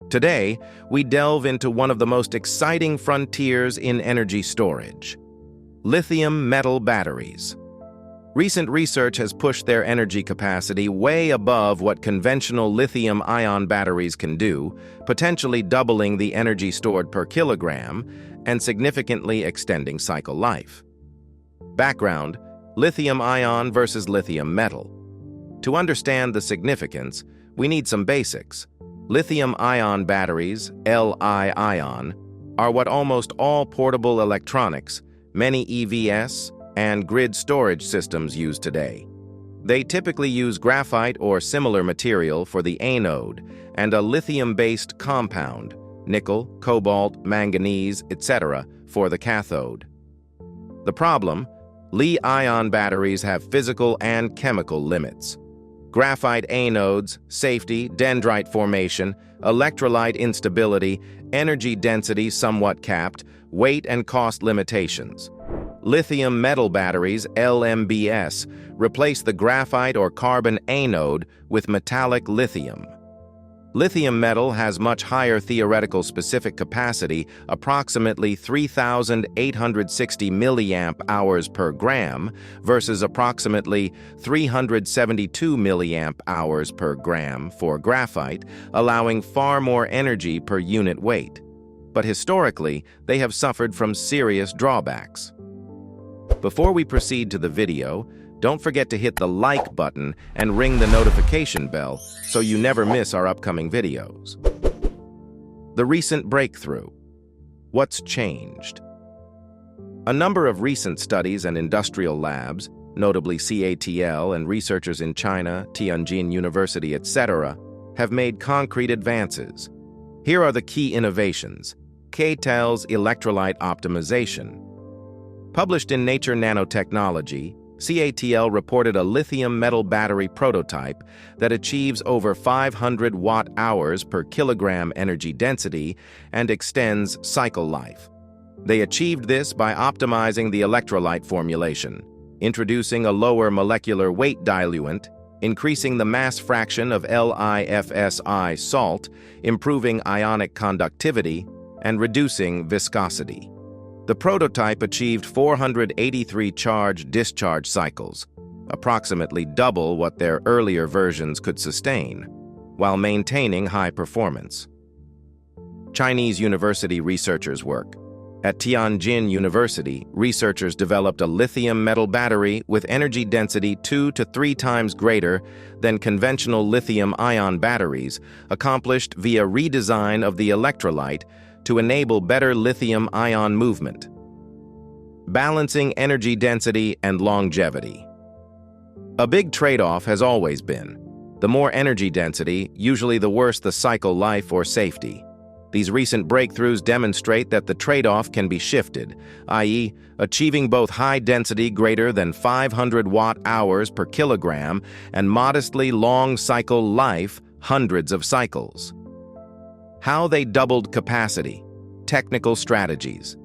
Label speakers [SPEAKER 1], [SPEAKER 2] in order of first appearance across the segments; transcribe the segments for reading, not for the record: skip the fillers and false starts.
[SPEAKER 1] Today, we delve into one of the most exciting frontiers in energy storage: lithium metal batteries. Recent research has pushed their energy capacity way above what conventional lithium-ion batteries can do, potentially doubling the energy stored per kilogram and significantly extending cycle life. Background: lithium-ion versus lithium metal. To understand the significance, we need some basics. Lithium-ion batteries, Li-ion, are what almost all portable electronics, many EVs, and grid storage systems use today. They typically use graphite or similar material for the anode and a lithium-based compound, nickel, cobalt, manganese, etc., for the cathode. The problem: Li-ion batteries have physical and chemical limits. Graphite anodes, safety, dendrite formation, electrolyte instability, energy density somewhat capped, weight and cost limitations. Lithium metal batteries, LMBs, replace the graphite or carbon anode with metallic lithium. Lithium metal has much higher theoretical specific capacity, approximately 3,860 milliamp-hours per gram versus approximately 372 milliamp-hours per gram for graphite, allowing far more energy per unit weight. But historically, they have suffered from serious drawbacks. Before we proceed to the video, don't forget to hit the like button and ring the notification bell so you never miss our upcoming videos. The recent breakthrough. What's changed? A number of recent studies and industrial labs, notably CATL and researchers in China, Tianjin University, etc., have made concrete advances. Here are the key innovations. CATL's electrolyte optimization. Published in Nature Nanotechnology, CATL reported a lithium metal battery prototype that achieves over 500 watt-hours per kilogram energy density and extends cycle life. They achieved this by optimizing the electrolyte formulation, introducing a lower molecular weight diluent, increasing the mass fraction of LiFSI salt, improving ionic conductivity, and reducing viscosity. The prototype achieved 483 charge-discharge cycles, approximately double what their earlier versions could sustain, while maintaining high performance. Chinese university researchers' work. At Tianjin University, researchers developed a lithium metal battery with energy density 2 to 3 times greater than conventional lithium-ion batteries, accomplished via redesign of the electrolyte to enable better lithium-ion movement. Balancing energy density and longevity. A big trade-off has always been: the more energy density, usually the worse the cycle life or safety. These recent breakthroughs demonstrate that the trade-off can be shifted, i.e., achieving both high density greater than 500 watt-hours per kilogram and modestly long cycle life, hundreds of cycles. How they doubled capacity. Technical strategies.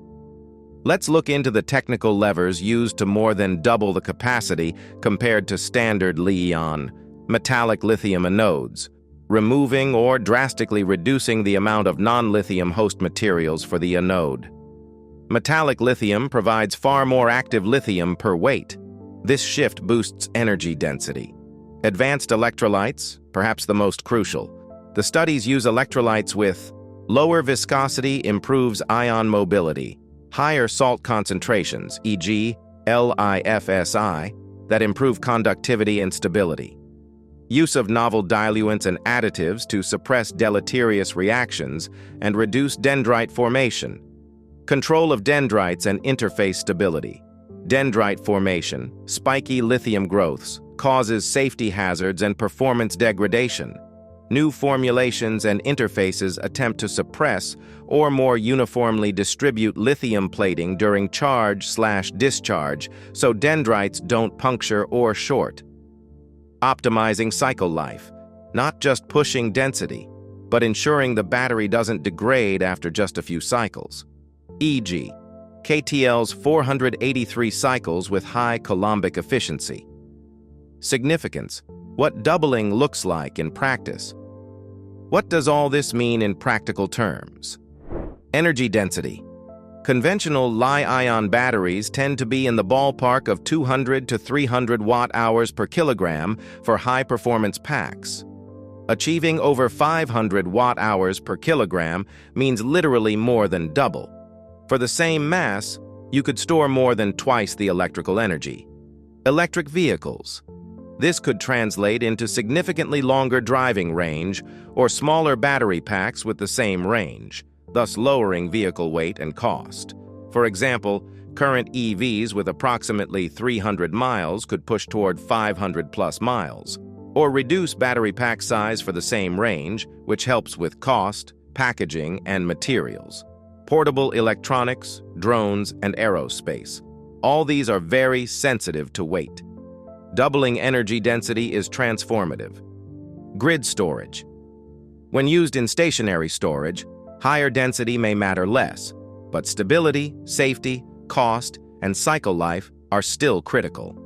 [SPEAKER 1] Let's look into the technical levers used to more than double the capacity compared to standard Li-ion, metallic lithium anodes, removing or drastically reducing the amount of non-lithium host materials for the anode. Metallic lithium provides far more active lithium per weight. This shift boosts energy density. Advanced electrolytes, perhaps the most crucial. The studies use electrolytes with lower viscosity improves ion mobility, higher salt concentrations, e.g., LiFSI, that improve conductivity and stability. Use of novel diluents and additives to suppress deleterious reactions and reduce dendrite formation. Control of dendrites and interface stability. Dendrite formation, spiky lithium growths, causes safety hazards and performance degradation. New formulations and interfaces attempt to suppress or more uniformly distribute lithium plating during charge/discharge so dendrites don't puncture or short. Optimizing cycle life, not just pushing density, but ensuring the battery doesn't degrade after just a few cycles. E.g., CATL's 483 cycles with high coulombic efficiency. Significance: what doubling looks like in practice. What does all this mean in practical terms? Energy density. Conventional lithium-ion batteries tend to be in the ballpark of 200 to 300 watt-hours per kilogram for high-performance packs. Achieving over 500 watt-hours per kilogram means literally more than double. For the same mass, you could store more than twice the electrical energy. Electric vehicles. This could translate into significantly longer driving range or smaller battery packs with the same range, thus lowering vehicle weight and cost. For example, current EVs with approximately 300 miles could push toward 500+ miles, or reduce battery pack size for the same range, which helps with cost, packaging, and materials. Portable electronics, drones, and aerospace. All these are very sensitive to weight. Doubling energy density is transformative. Grid storage. When used in stationary storage, higher density may matter less, but stability, safety, cost, and cycle life are still critical.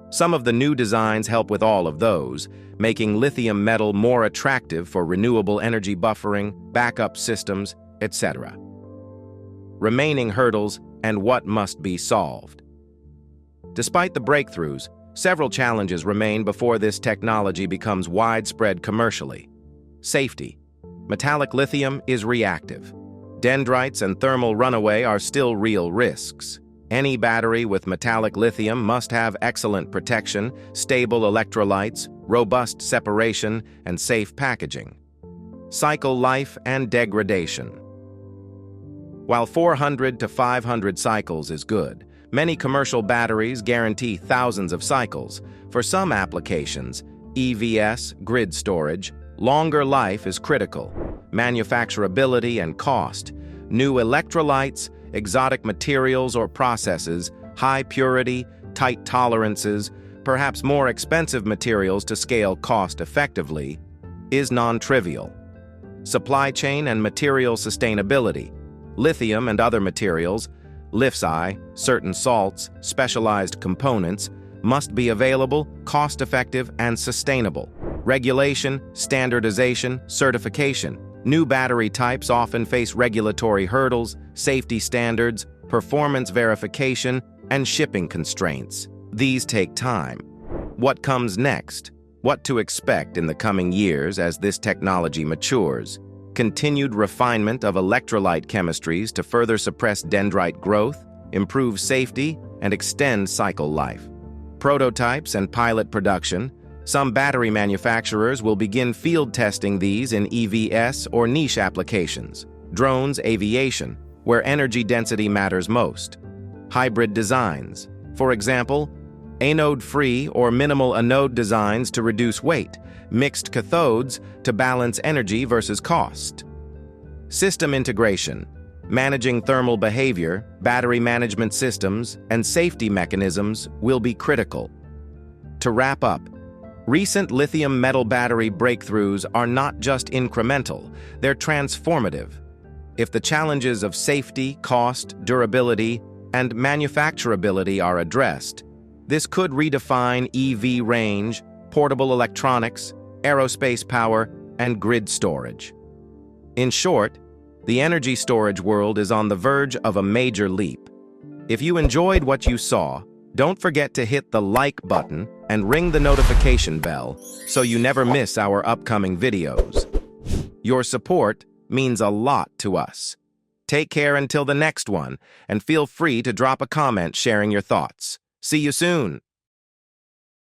[SPEAKER 1] Some of the new designs help with all of those, making lithium metal more attractive for renewable energy buffering, backup systems, etc. Remaining hurdles and what must be solved. Despite the breakthroughs, several challenges remain before this technology becomes widespread commercially. Safety. Metallic lithium is reactive. Dendrites and thermal runaway are still real risks. Any battery with metallic lithium must have excellent protection, stable electrolytes, robust separation, and safe packaging. Cycle life and degradation. While 400 to 500 cycles is good, many commercial batteries guarantee thousands of cycles. For some applications, EVs, grid storage, longer life is critical. Manufacturability and cost. New electrolytes, exotic materials or processes, high purity, tight tolerances, perhaps more expensive materials to scale cost effectively, is non-trivial. Supply chain and material sustainability. Lithium and other materials, lithium, certain salts, specialized components, must be available, cost-effective, and sustainable. Regulation, standardization, certification. New battery types often face regulatory hurdles, safety standards, performance verification, and shipping constraints. These take time. What comes next? What to expect in the coming years as this technology matures? Continued refinement of electrolyte chemistries to further suppress dendrite growth, improve safety, and extend cycle life. Prototypes and pilot production. Some battery manufacturers will begin field testing these in EVs or niche applications. Drones, aviation, where energy density matters most. Hybrid designs. For example, anode-free or minimal anode designs to reduce weight, mixed cathodes to balance energy versus cost. System integration. Managing thermal behavior, battery management systems, and safety mechanisms will be critical. To wrap up, recent lithium metal battery breakthroughs are not just incremental, they're transformative. If the challenges of safety, cost, durability, and manufacturability are addressed, this could redefine EV range, portable electronics, aerospace power, and grid storage. In short, the energy storage world is on the verge of a major leap. If you enjoyed what you saw, don't forget to hit the like button and ring the notification bell so you never miss our upcoming videos. Your support means a lot to us. Take care until the next one, and feel free to drop a comment sharing your thoughts. See you soon!